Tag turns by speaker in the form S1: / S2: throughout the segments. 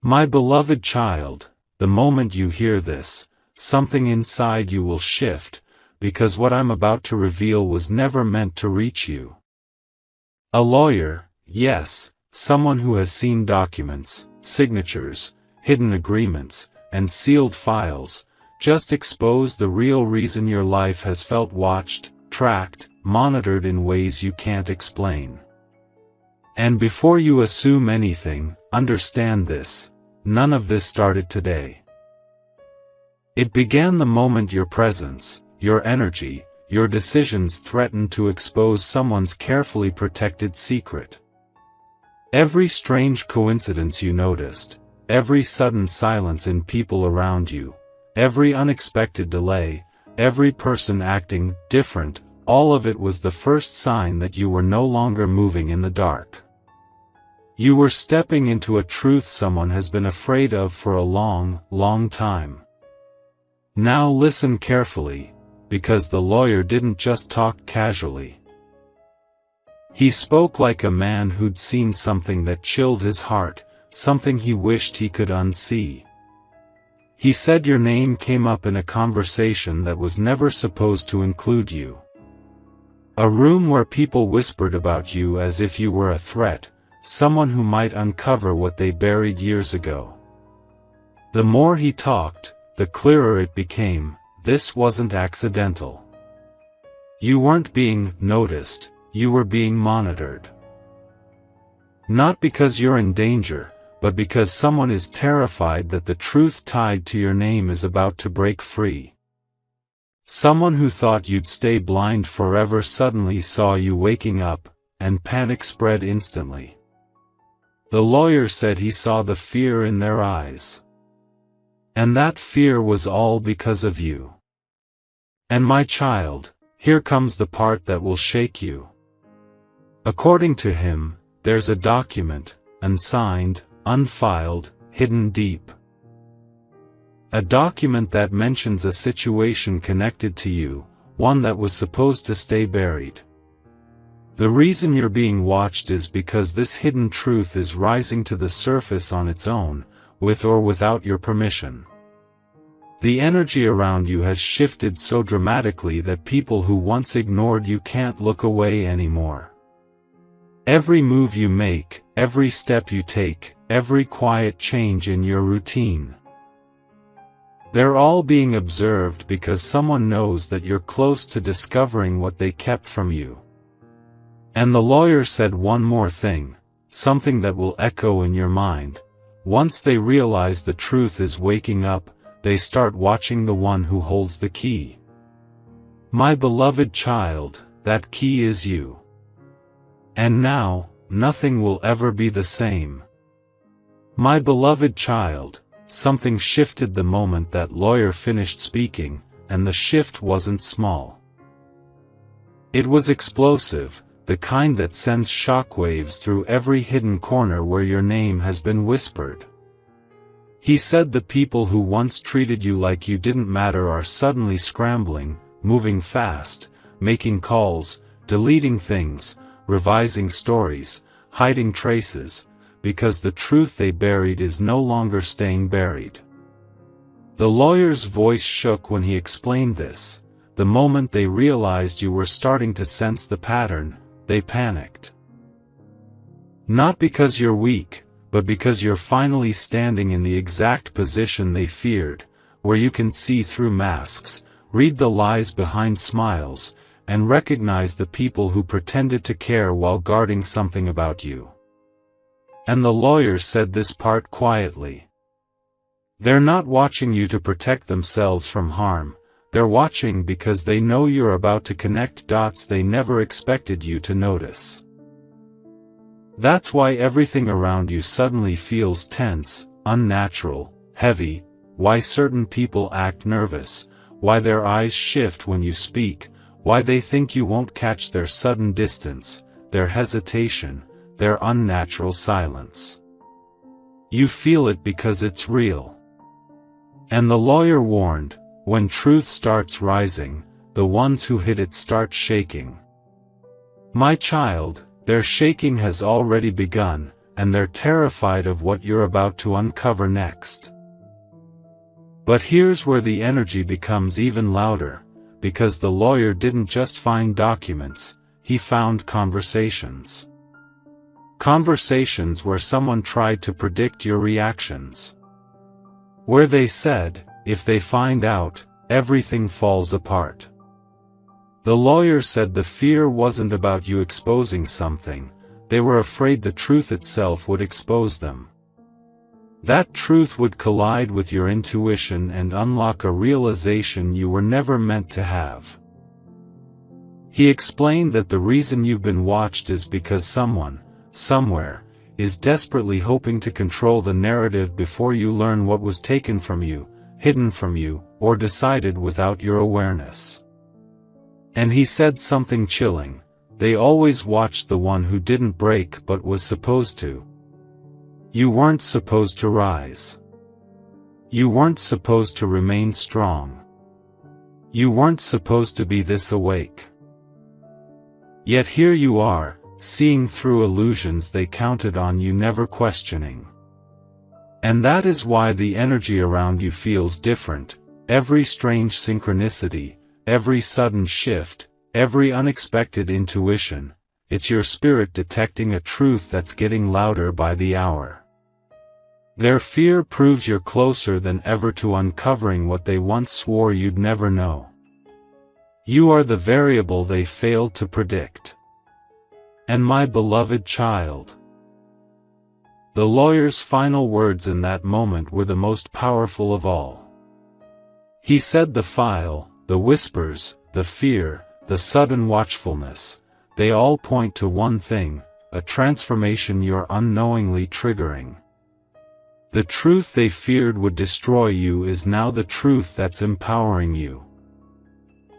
S1: My beloved child, the moment you hear this, something inside you will shift, because what I'm about to reveal was never meant to reach you. A lawyer, yes, someone who has seen documents, signatures, hidden agreements, and sealed files, just exposed the real reason your life has felt watched, tracked, monitored in ways you can't explain. And before you assume anything, understand this: none of this started today. It began the moment your presence, your energy, your decisions threatened to expose someone's carefully protected secret. Every strange coincidence you noticed, every sudden silence in people around you, every unexpected delay, every person acting different, all of it was the first sign that you were no longer moving in the dark. You were stepping into a truth someone has been afraid of for a long, long time. Now listen carefully, because the lawyer didn't just talk casually. He spoke like a man who'd seen something that chilled his heart, something he wished he could unsee. He said your name came up in a conversation that was never supposed to include you. A room where people whispered about you as if you were a threat, someone who might uncover what they buried years ago. The more he talked, the clearer it became: this wasn't accidental. You weren't being noticed, you were being monitored. Not because you're in danger, but because someone is terrified that the truth tied to your name is about to break free. Someone who thought you'd stay blind forever suddenly saw you waking up, and panic spread instantly. The lawyer said he saw the fear in their eyes. And that fear was all because of you. And my child, here comes the part that will shake you. According to him, there's a document, unsigned, unfiled, hidden deep. A document that mentions a situation connected to you, one that was supposed to stay buried. The reason you're being watched is because this hidden truth is rising to the surface on its own, with or without your permission. The energy around you has shifted so dramatically that people who once ignored you can't look away anymore. Every move you make, every step you take, every quiet change in your routine. They're all being observed because someone knows that you're close to discovering what they kept from you. And the lawyer said one more thing, something that will echo in your mind. Once they realize the truth is waking up, they start watching the one who holds the key. My beloved child, that key is you. And now, nothing will ever be the same. My beloved child, something shifted the moment that lawyer finished speaking, and the shift wasn't small. It was explosive, the kind that sends shockwaves through every hidden corner where your name has been whispered. He said the people who once treated you like you didn't matter are suddenly scrambling, moving fast, making calls, deleting things, revising stories, hiding traces, because the truth they buried is no longer staying buried. The lawyer's voice shook when he explained this. The moment they realized you were starting to sense the pattern, they panicked. Not because you're weak, but because you're finally standing in the exact position they feared, where you can see through masks, read the lies behind smiles, and recognize the people who pretended to care while guarding something about you. And the lawyer said this part quietly. They're not watching you to protect themselves from harm, they're watching because they know you're about to connect dots they never expected you to notice. That's why everything around you suddenly feels tense, unnatural, heavy, why certain people act nervous, why their eyes shift when you speak, why they think you won't catch their sudden distance, their hesitation, their unnatural silence. You feel it because it's real. And the lawyer warned, when truth starts rising, the ones who hid it start shaking. My child, their shaking has already begun, and they're terrified of what you're about to uncover next. But here's where the energy becomes even louder, because the lawyer didn't just find documents, he found conversations. Conversations where someone tried to predict your reactions. Where they said, if they find out, everything falls apart. The lawyer said the fear wasn't about you exposing something, they were afraid the truth itself would expose them. That truth would collide with your intuition and unlock a realization you were never meant to have. He explained that the reason you've been watched is because someone, somewhere, is desperately hoping to control the narrative before you learn what was taken from you, hidden from you, or decided without your awareness. And he said something chilling: they always watched the one who didn't break but was supposed to. You weren't supposed to rise. You weren't supposed to remain strong. You weren't supposed to be this awake. Yet here you are, seeing through illusions they counted on you never questioning. And that is why the energy around you feels different. Every strange synchronicity, every sudden shift, every unexpected intuition, it's your spirit detecting a truth that's getting louder by the hour. Their fear proves you're closer than ever to uncovering what they once swore you'd never know. You are the variable they failed to predict. And my beloved child. The lawyer's final words in that moment were the most powerful of all. He said the file, the whispers, the fear, the sudden watchfulness, they all point to one thing: a transformation you're unknowingly triggering. The truth they feared would destroy you is now the truth that's empowering you.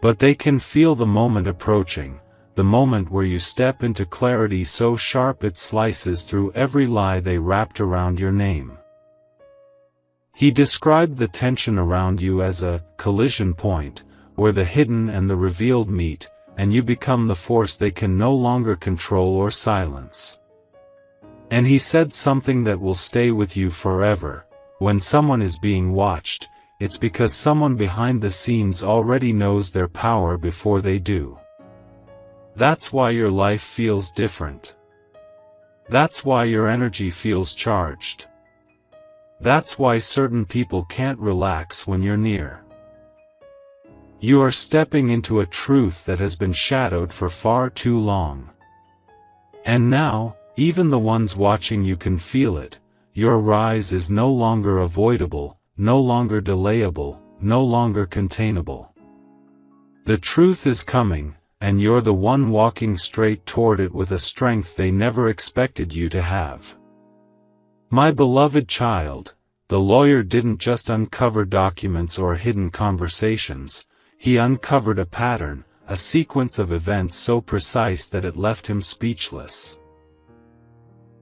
S1: But they can feel the moment approaching, the moment where you step into clarity so sharp it slices through every lie they wrapped around your name. He described the tension around you as a collision point, where the hidden and the revealed meet, and you become the force they can no longer control or silence. And he said something that will stay with you forever: when someone is being watched, it's because someone behind the scenes already knows their power before they do. That's why your life feels different. That's why your energy feels charged. That's why certain people can't relax when you're near. You are stepping into a truth that has been shadowed for far too long. And now, even the ones watching you can feel it. Your rise is no longer avoidable, no longer delayable, no longer containable. The truth is coming, and you're the one walking straight toward it with a strength they never expected you to have. My beloved child, the lawyer didn't just uncover documents or hidden conversations, he uncovered a pattern, a sequence of events so precise that it left him speechless.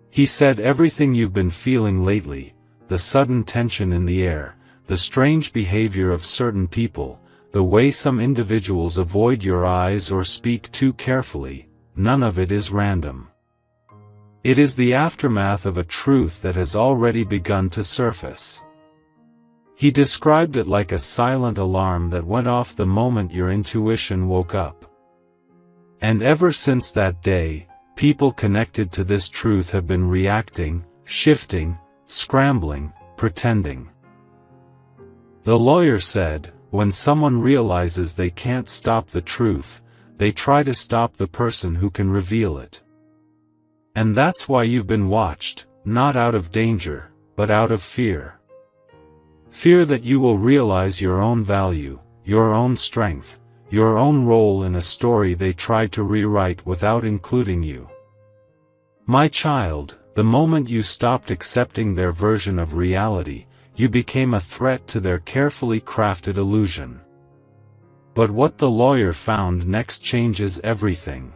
S1: He said everything you've been feeling lately, the sudden tension in the air, the strange behavior of certain people, the way some individuals avoid your eyes or speak too carefully, none of it is random. It is the aftermath of a truth that has already begun to surface. He described it like a silent alarm that went off the moment your intuition woke up. And ever since that day, people connected to this truth have been reacting, shifting, scrambling, pretending. The lawyer said, when someone realizes they can't stop the truth, they try to stop the person who can reveal it. And that's why you've been watched, not out of danger, but out of fear. Fear that you will realize your own value, your own strength, your own role in a story they tried to rewrite without including you. My child, the moment you stopped accepting their version of reality, you became a threat to their carefully crafted illusion. But what the lawyer found next changes everything.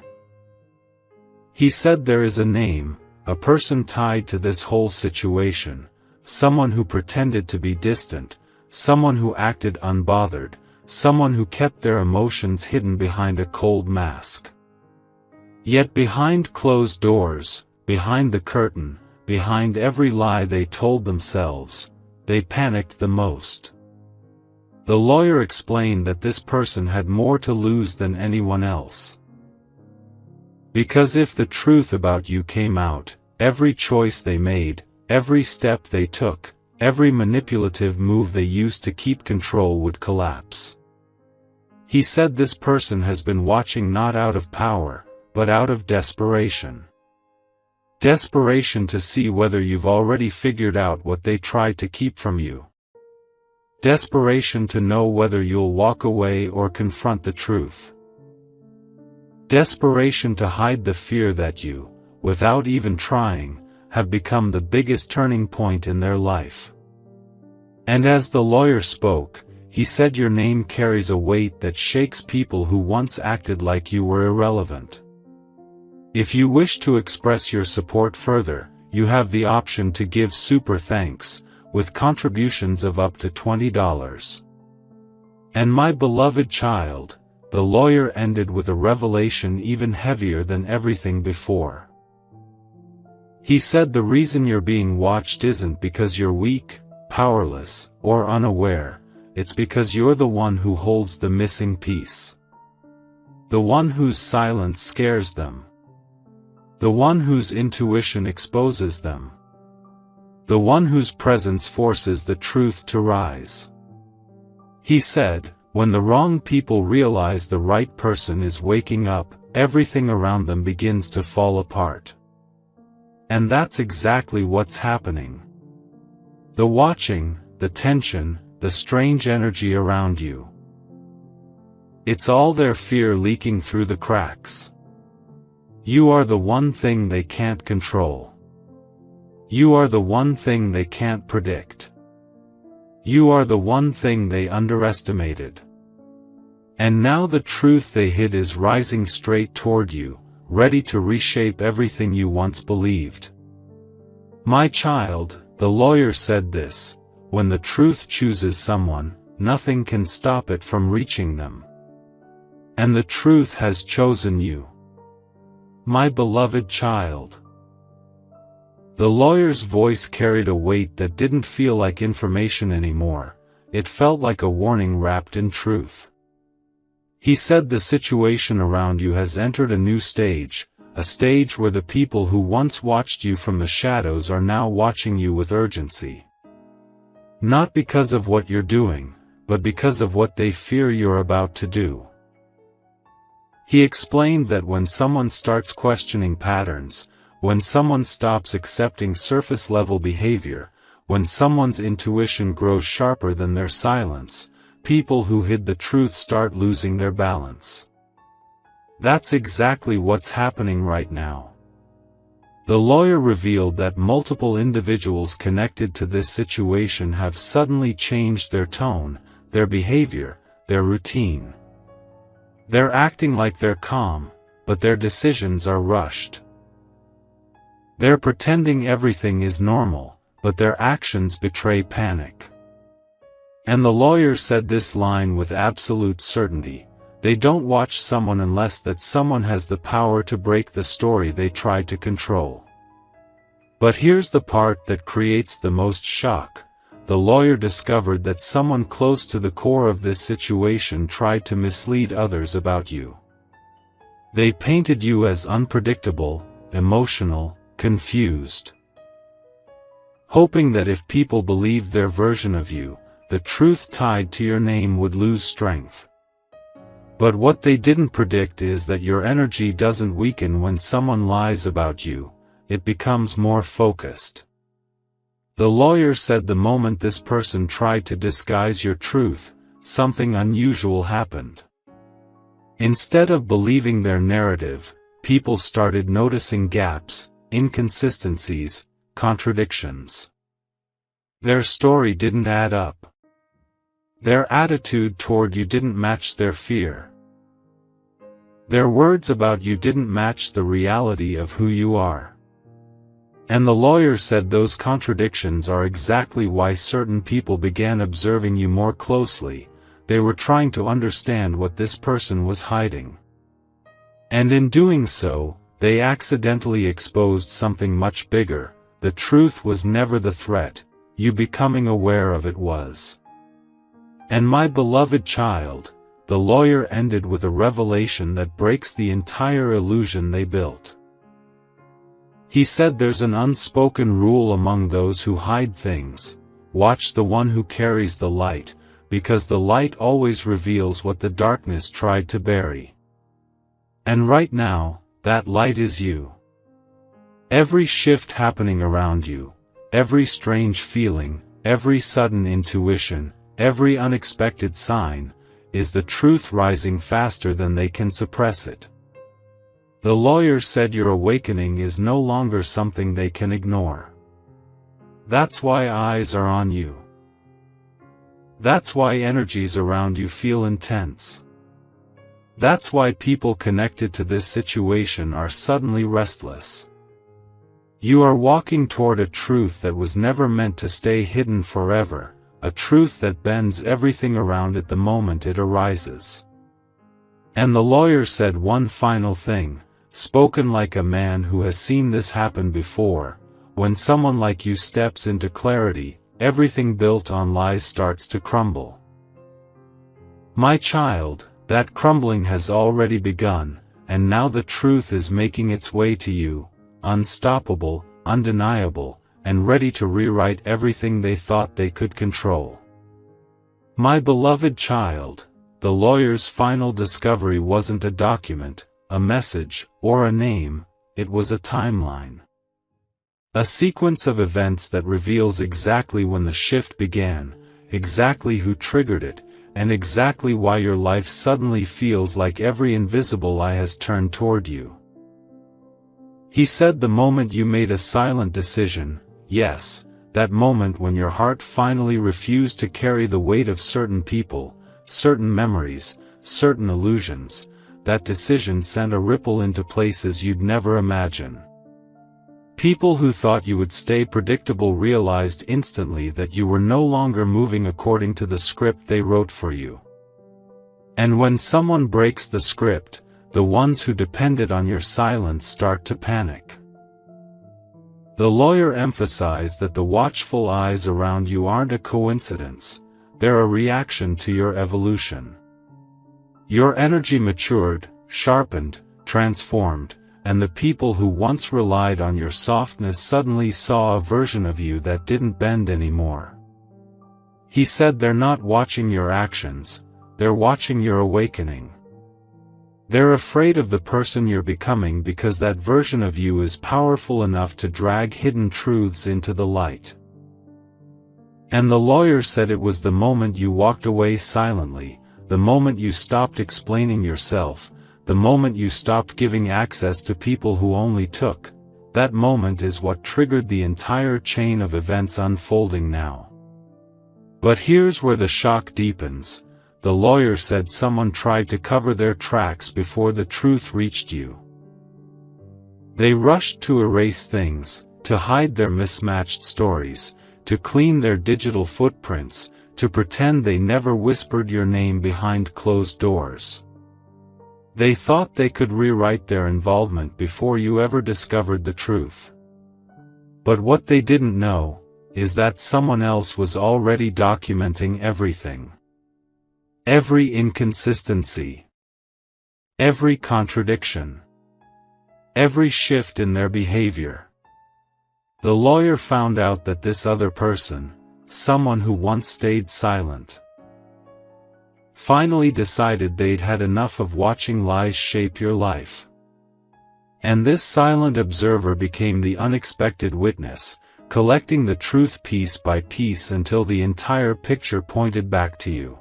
S1: He said there is a name, a person tied to this whole situation, someone who pretended to be distant, someone who acted unbothered, someone who kept their emotions hidden behind a cold mask. Yet behind closed doors, behind the curtain, behind every lie they told themselves, they panicked the most. The lawyer explained that this person had more to lose than anyone else. Because if the truth about you came out, every choice they made, every step they took, every manipulative move they used to keep control would collapse. He said this person has been watching not out of power, but out of desperation. Desperation to see whether you've already figured out what they tried to keep from you. Desperation to know whether you'll walk away or confront the truth. Desperation to hide the fear that you, without even trying, have become the biggest turning point in their life. And as the lawyer spoke, he said your name carries a weight that shakes people who once acted like you were irrelevant. If you wish to express your support further, you have the option to give super thanks, with contributions of up to $20. And my beloved child, the lawyer ended with a revelation even heavier than everything before. He said the reason you're being watched isn't because you're weak, powerless, or unaware, it's because you're the one who holds the missing piece. The one whose silence scares them. The one whose intuition exposes them. The one whose presence forces the truth to rise. He said, when the wrong people realize the right person is waking up, everything around them begins to fall apart. And that's exactly what's happening. The watching, the tension, the strange energy around you. It's all their fear leaking through the cracks. You are the one thing they can't control. You are the one thing they can't predict. You are the one thing they underestimated. And now the truth they hid is rising straight toward you, ready to reshape everything you once believed. My child, the lawyer said this, when the truth chooses someone, nothing can stop it from reaching them. And the truth has chosen you. My beloved child. The lawyer's voice carried a weight that didn't feel like information anymore, it felt like a warning wrapped in truth. He said the situation around you has entered a new stage, a stage where the people who once watched you from the shadows are now watching you with urgency. Not because of what you're doing, but because of what they fear you're about to do. He explained that when someone starts questioning patterns, when someone stops accepting surface-level behavior, when someone's intuition grows sharper than their silence, people who hid the truth start losing their balance. That's exactly what's happening right now. The lawyer revealed that multiple individuals connected to this situation have suddenly changed their tone, their behavior, their routine. They're acting like they're calm, but their decisions are rushed. They're pretending everything is normal, but their actions betray panic. And the lawyer said this line with absolute certainty, they don't watch someone unless that someone has the power to break the story they tried to control. But here's the part that creates the most shock. The lawyer discovered that someone close to the core of this situation tried to mislead others about you. They painted you as unpredictable, emotional, confused. Hoping that if people believed their version of you, the truth tied to your name would lose strength. But what they didn't predict is that your energy doesn't weaken when someone lies about you, it becomes more focused. The lawyer said the moment this person tried to disguise your truth, something unusual happened. Instead of believing their narrative, people started noticing gaps, inconsistencies, contradictions. Their story didn't add up. Their attitude toward you didn't match their fear. Their words about you didn't match the reality of who you are. And the lawyer said those contradictions are exactly why certain people began observing you more closely. They were trying to understand what this person was hiding. And in doing so, they accidentally exposed something much bigger, the truth was never the threat, you becoming aware of it was. And my beloved child, the lawyer ended with a revelation that breaks the entire illusion they built. He said there's an unspoken rule among those who hide things: watch the one who carries the light, because the light always reveals what the darkness tried to bury. And right now, that light is you. Every shift happening around you, every strange feeling, every sudden intuition, every unexpected sign, is the truth rising faster than they can suppress it. The lawyer said your awakening is no longer something they can ignore. That's why eyes are on you. That's why energies around you feel intense. That's why people connected to this situation are suddenly restless. You are walking toward a truth that was never meant to stay hidden forever, a truth that bends everything around it the moment it arises. And the lawyer said one final thing, spoken like a man who has seen this happen before: when someone like you steps into clarity, everything built on lies starts to crumble. My child, that crumbling has already begun, and now the truth is making its way to you, unstoppable, undeniable, and ready to rewrite everything they thought they could control. My beloved child, the lawyer's final discovery wasn't a document, a message, or a name, it was a timeline. A sequence of events that reveals exactly when the shift began, exactly who triggered it, and exactly why your life suddenly feels like every invisible eye has turned toward you. He said the moment you made a silent decision, yes, that moment when your heart finally refused to carry the weight of certain people, certain memories, certain illusions, that decision sent a ripple into places you'd never imagine. People who thought you would stay predictable realized instantly that you were no longer moving according to the script they wrote for you. And when someone breaks the script, the ones who depended on your silence start to panic. The lawyer emphasized that the watchful eyes around you aren't a coincidence, they're a reaction to your evolution. Your energy matured, sharpened, transformed, and the people who once relied on your softness suddenly saw a version of you that didn't bend anymore. He said they're not watching your actions, they're watching your awakening. They're afraid of the person you're becoming because that version of you is powerful enough to drag hidden truths into the light. And the lawyer said it was the moment you walked away silently, the moment you stopped explaining yourself, the moment you stopped giving access to people who only took, that moment is what triggered the entire chain of events unfolding now. But here's where the shock deepens. The lawyer said someone tried to cover their tracks before the truth reached you. They rushed to erase things, to hide their mismatched stories, to clean their digital footprints, to pretend they never whispered your name behind closed doors. They thought they could rewrite their involvement before you ever discovered the truth. But what they didn't know is that someone else was already documenting everything. Every inconsistency, every contradiction, every shift in their behavior. The lawyer found out that this other person, someone who once stayed silent, finally decided they'd had enough of watching lies shape your life. And this silent observer became the unexpected witness, collecting the truth piece by piece until the entire picture pointed back to you.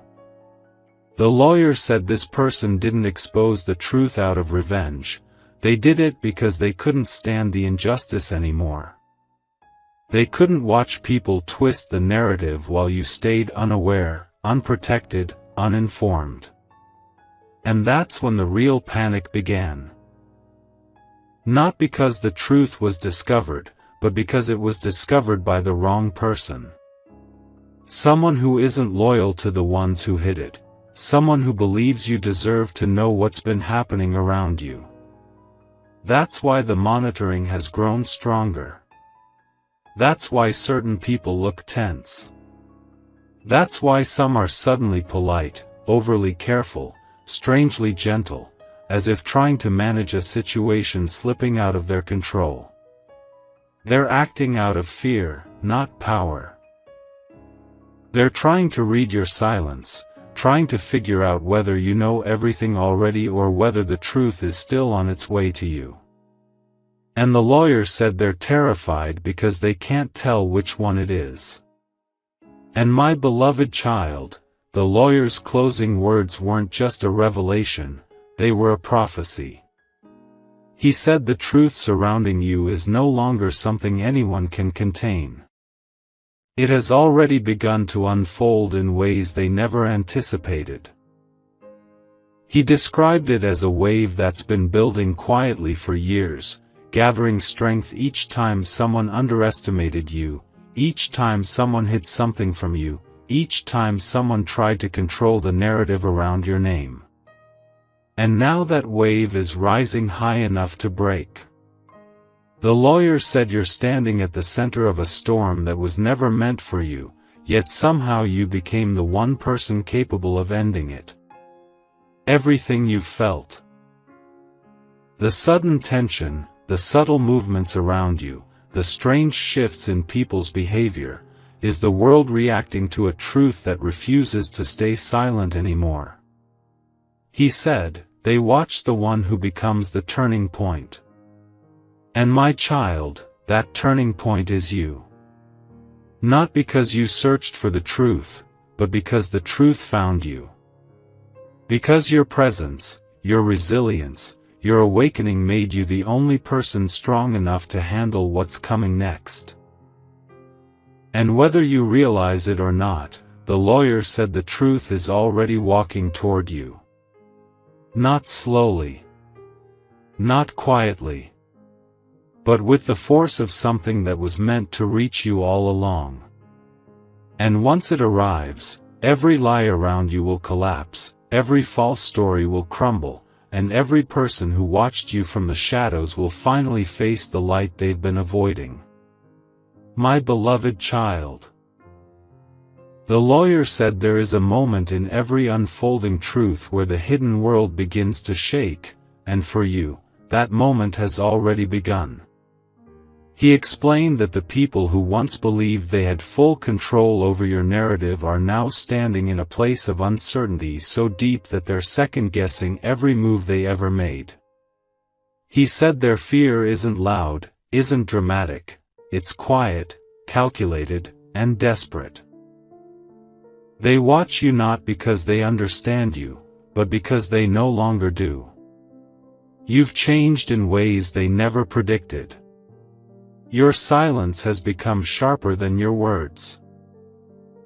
S1: The lawyer said this person didn't expose the truth out of revenge, they did it because they couldn't stand the injustice anymore. They couldn't watch people twist the narrative while you stayed unaware, unprotected, uninformed. And that's when the real panic began. Not because the truth was discovered, but because it was discovered by the wrong person. Someone who isn't loyal to the ones who hid it. Someone who believes you deserve to know what's been happening around you. That's why the monitoring has grown stronger. That's why certain people look tense. That's why some are suddenly polite, overly careful, strangely gentle, as if trying to manage a situation slipping out of their control. They're acting out of fear, not power. They're trying to read your silence, trying to figure out whether you know everything already or whether the truth is still on its way to you. And the lawyer said they're terrified because they can't tell which one it is. And my beloved child, the lawyer's closing words weren't just a revelation, they were a prophecy. He said the truth surrounding you is no longer something anyone can contain. It has already begun to unfold in ways they never anticipated. He described it as a wave that's been building quietly for years, gathering strength each time someone underestimated you, each time someone hid something from you, each time someone tried to control the narrative around your name. And now that wave is rising high enough to break. The lawyer said you're standing at the center of a storm that was never meant for you, yet somehow you became the one person capable of ending it. Everything you felt. The sudden tension, the subtle movements around you, the strange shifts in people's behavior, is the world reacting to a truth that refuses to stay silent anymore. He said, they watch the one who becomes the turning point. And my child, that turning point is you. Not because you searched for the truth, but because the truth found you. Because your presence, your resilience, your awakening made you the only person strong enough to handle what's coming next. And whether you realize it or not, the lawyer said the truth is already walking toward you. Not slowly. Not quietly. But with the force of something that was meant to reach you all along. And once it arrives, every lie around you will collapse, every false story will crumble, and every person who watched you from the shadows will finally face the light they've been avoiding. My beloved child. The lawyer said there is a moment in every unfolding truth where the hidden world begins to shake, and for you, that moment has already begun. He explained that the people who once believed they had full control over your narrative are now standing in a place of uncertainty so deep that they're second-guessing every move they ever made. He said their fear isn't loud, isn't dramatic, it's quiet, calculated, and desperate. They watch you not because they understand you, but because they no longer do. You've changed in ways they never predicted. Your silence has become sharper than your words.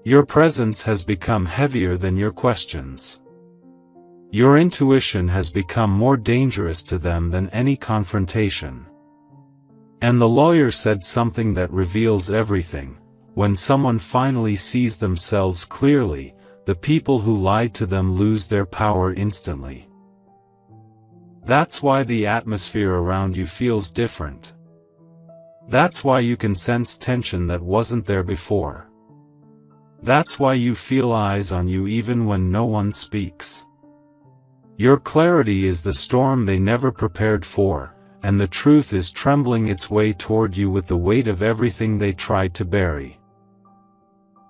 S1: Your presence has become heavier than your questions. Your intuition has become more dangerous to them than any confrontation. And the lawyer said something that reveals everything. When someone finally sees themselves clearly, the people who lied to them lose their power instantly. That's why the atmosphere around you feels different. That's why you can sense tension that wasn't there before. That's why you feel eyes on you even when no one speaks. Your clarity is the storm they never prepared for, and the truth is trembling its way toward you with the weight of everything they tried to bury.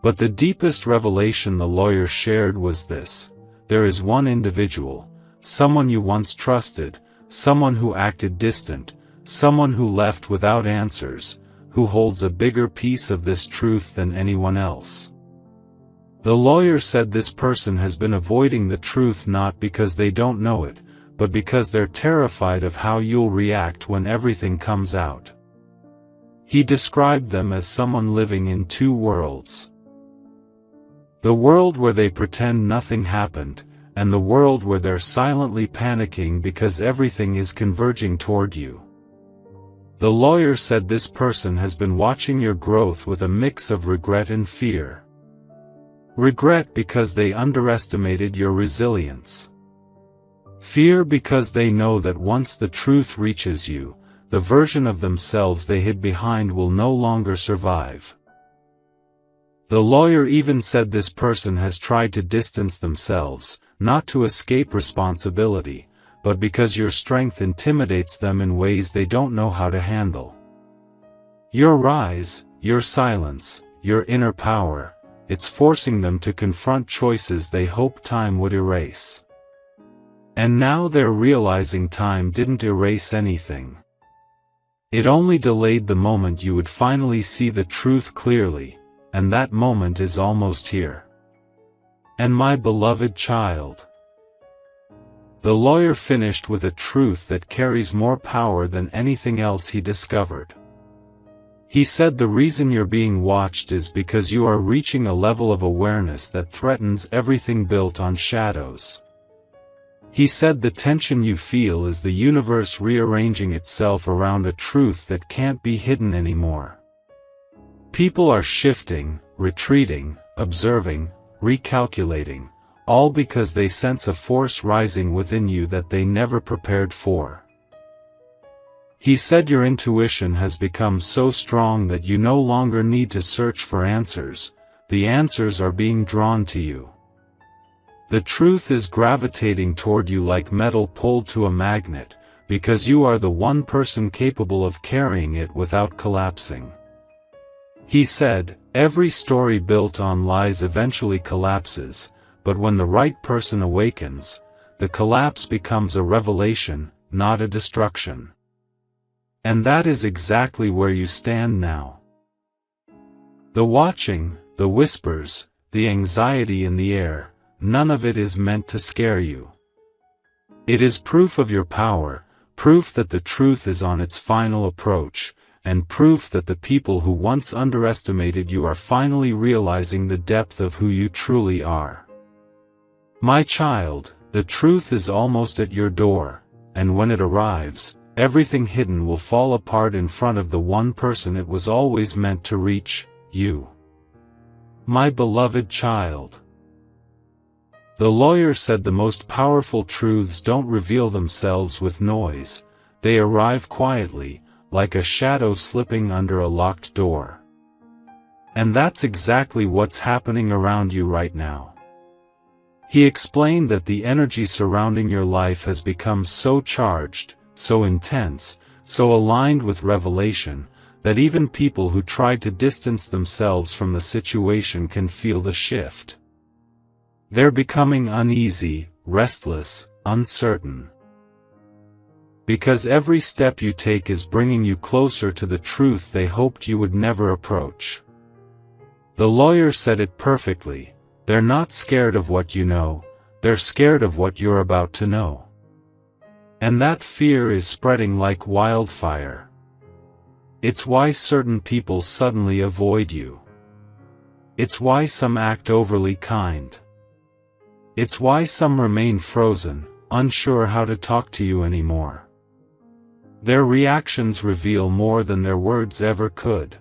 S1: But the deepest revelation the lawyer shared was this: there is one individual, someone you once trusted, someone who acted distant, someone who left without answers, who holds a bigger piece of this truth than anyone else. The lawyer said this person has been avoiding the truth not because they don't know it, but because they're terrified of how you'll react when everything comes out. He described them as someone living in two worlds. The world where they pretend nothing happened, and the world where they're silently panicking because everything is converging toward you. The lawyer said this person has been watching your growth with a mix of regret and fear. Regret because they underestimated your resilience. Fear because they know that once the truth reaches you, the version of themselves they hid behind will no longer survive. The lawyer even said this person has tried to distance themselves, not to escape responsibility, but because your strength intimidates them in ways they don't know how to handle. Your rise, your silence, your inner power, it's forcing them to confront choices they hoped time would erase. And now they're realizing time didn't erase anything. It only delayed the moment you would finally see the truth clearly, and that moment is almost here. And my beloved child. The lawyer finished with a truth that carries more power than anything else he discovered. He said the reason you're being watched is because you are reaching a level of awareness that threatens everything built on shadows. He said the tension you feel is the universe rearranging itself around a truth that can't be hidden anymore. People are shifting, retreating, observing, recalculating, all because they sense a force rising within you that they never prepared for. He said your intuition has become so strong that you no longer need to search for answers, the answers are being drawn to you. The truth is gravitating toward you like metal pulled to a magnet, because you are the one person capable of carrying it without collapsing. He said, every story built on lies eventually collapses, but when the right person awakens, the collapse becomes a revelation, not a destruction. And that is exactly where you stand now. The watching, the whispers, the anxiety in the air, none of it is meant to scare you. It is proof of your power, proof that the truth is on its final approach, and proof that the people who once underestimated you are finally realizing the depth of who you truly are. My child, the truth is almost at your door, and when it arrives, everything hidden will fall apart in front of the one person it was always meant to reach, you. My beloved child. The lawyer said the most powerful truths don't reveal themselves with noise, they arrive quietly, like a shadow slipping under a locked door. And that's exactly what's happening around you right now. He explained that the energy surrounding your life has become so charged, so intense, so aligned with revelation, that even people who tried to distance themselves from the situation can feel the shift. They're becoming uneasy, restless, uncertain. Because every step you take is bringing you closer to the truth they hoped you would never approach. The lawyer said it perfectly, they're not scared of what you know, they're scared of what you're about to know. And that fear is spreading like wildfire. It's why certain people suddenly avoid you. It's why some act overly kind. It's why some remain frozen, unsure how to talk to you anymore. Their reactions reveal more than their words ever could.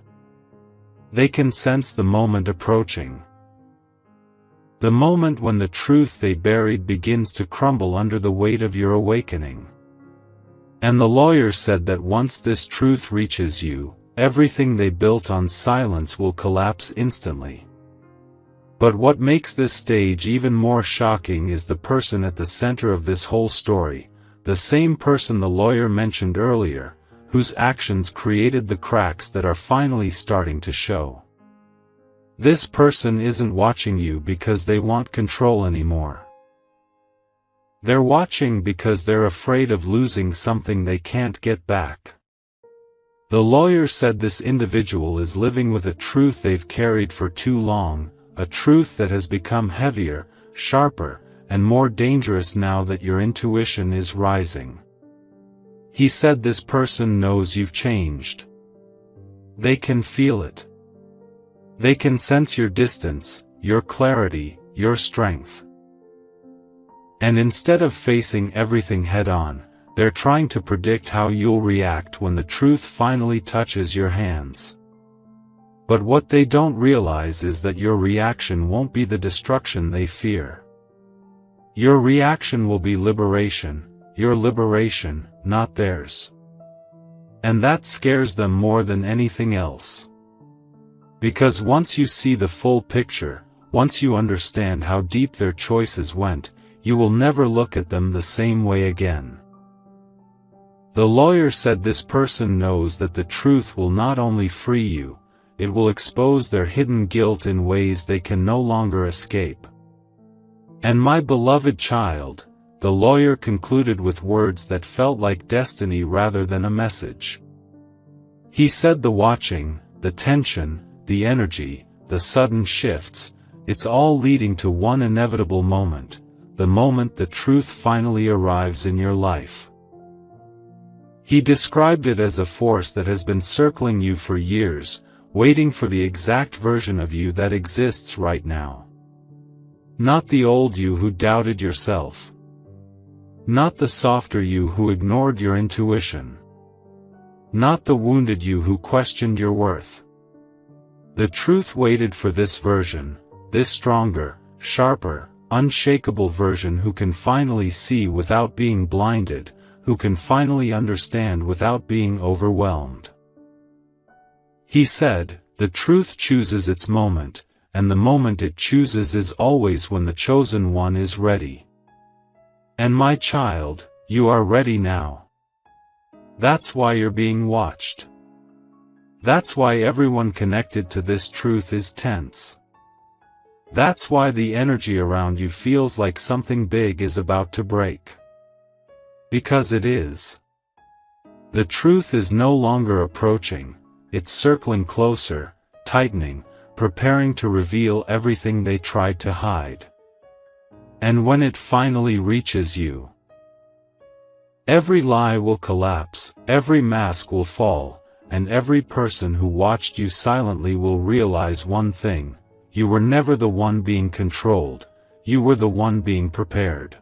S1: They can sense the moment approaching. The moment when the truth they buried begins to crumble under the weight of your awakening. And the lawyer said that once this truth reaches you, everything they built on silence will collapse instantly. But what makes this stage even more shocking is the person at the center of this whole story, the same person the lawyer mentioned earlier, whose actions created the cracks that are finally starting to show. This person isn't watching you because they want control anymore. They're watching because they're afraid of losing something they can't get back. The lawyer said this individual is living with a truth they've carried for too long, a truth that has become heavier, sharper, and more dangerous now that your intuition is rising. He said this person knows you've changed. They can feel it. They can sense your distance, your clarity, your strength. And instead of facing everything head-on, they're trying to predict how you'll react when the truth finally touches your hands. But what they don't realize is that your reaction won't be the destruction they fear. Your reaction will be liberation, your liberation, not theirs. And that scares them more than anything else. Because once you see the full picture, once you understand how deep their choices went, you will never look at them the same way again. The lawyer said this person knows that the truth will not only free you, it will expose their hidden guilt in ways they can no longer escape. And my beloved child, the lawyer concluded with words that felt like destiny rather than a message. He said the watching, the tension, the energy, the sudden shifts, it's all leading to one inevitable moment, the moment the truth finally arrives in your life. He described it as a force that has been circling you for years, waiting for the exact version of you that exists right now. Not the old you who doubted yourself. Not the softer you who ignored your intuition. Not the wounded you who questioned your worth. The truth waited for this version, this stronger, sharper, unshakable version who can finally see without being blinded, who can finally understand without being overwhelmed. He said, the truth chooses its moment, and the moment it chooses is always when the chosen one is ready. And my child, you are ready now. That's why you're being watched. That's why everyone connected to this truth is tense. That's why the energy around you feels like something big is about to break. Because it is. The truth is no longer approaching, it's circling closer, tightening, preparing to reveal everything they tried to hide. And when it finally reaches you, every lie will collapse, every mask will fall, and every person who watched you silently will realize one thing: you were never the one being controlled, you were the one being prepared.